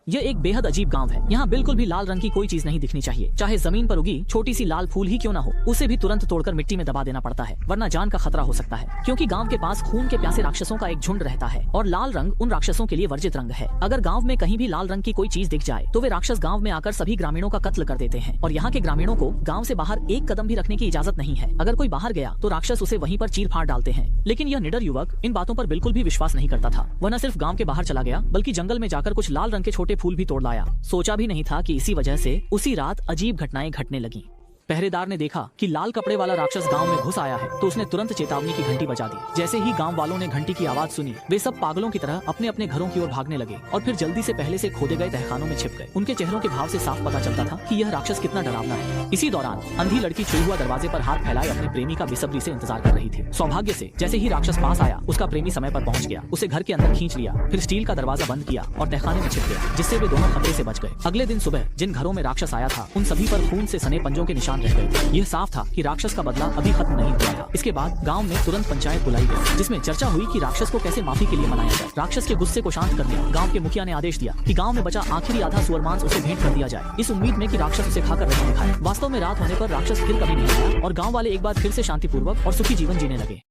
यह एक बेहद अजीब गांव है। यहाँ बिल्कुल भी लाल रंग की कोई चीज नहीं दिखनी चाहिए। चाहे जमीन पर उगी छोटी सी लाल फूल ही क्यों ना हो, उसे भी तुरंत तोड़कर मिट्टी में दबा देना पड़ता है, वरना जान का खतरा हो सकता है। क्योंकि गांव के पास खून के प्यासे राक्षसों का एक झुंड रहता है और लाल रंग उन राक्षसों के लिए वर्जित रंग है। अगर गाँव में कहीं भी लाल रंग की कोई चीज दिख जाए तो वे राक्षस गाँव में आकर सभी ग्रामीणों का कत्ल कर देते हैं और यहाँ के ग्रामीणों को गाँव से बाहर एक कदम भी रखने की इजाजत नहीं है। अगर कोई बाहर गया तो राक्षस उसे वहीं पर चीर फाड़ डालते हैं। लेकिन यह निडर युवक इन बातों पर बिल्कुल भी विश्वास नहीं करता था। वह न सिर्फ गांव के बाहर चला गया बल्कि जंगल में जाकर कुछ लाल रंग के छोटे फूल भी तोड़ लाया। सोचा भी नहीं था कि इसी वजह से उसी रात अजीब घटनाएं घटने लगी। पहरेदार ने देखा कि लाल कपड़े वाला राक्षस गांव में घुस आया है तो उसने तुरंत चेतावनी की घंटी बजा दी। जैसे ही गांव वालों ने घंटी की आवाज सुनी, वे सब पागलों की तरह अपने अपने घरों की ओर भागने लगे और फिर जल्दी से पहले से खोदे गए तहखानों में छिप गए। उनके चेहरों के भाव से साफ पता चलता था कि यह राक्षस कितना डरावना है। इसी दौरान अंधी लड़की छुई हुआ दरवाजे पर हाथ फैलाए अपने प्रेमी का बेसब्री से इंतजार कर रही थी। सौभाग्य से जैसे ही राक्षस पास आया, उसका प्रेमी समय पर पहुंच गया, उसे घर के अंदर खींच लिया, फिर स्टील का दरवाजा बंद किया और तहखाने में छिप गया, जिससे वे दोनों खतरे से बच गए। अगले दिन सुबह जिन घरों में राक्षस आया था उन सभी पर खून से सने पंजों के निशान रह गए। यह साफ था कि राक्षस का बदला अभी खत्म नहीं हुआ था। इसके बाद गांव में तुरंत पंचायत बुलाई गई, जिसमें चर्चा हुई कि राक्षस को कैसे माफी के लिए मनाया जाए। राक्षस के गुस्से को शांत करने गांव के मुखिया ने आदेश दिया कि गांव में बचा आखिरी आधा सुअर मांस उसे भेंट कर दिया जाए, इस उम्मीद में कि राक्षस उसे खाकर रह दिखाए। वास्तव में रात होने पर राक्षस फिर कभी नहीं आया और गाँव वाले एक बार फिर से शांतिपूर्वक और सुखी जीवन जीने लगे।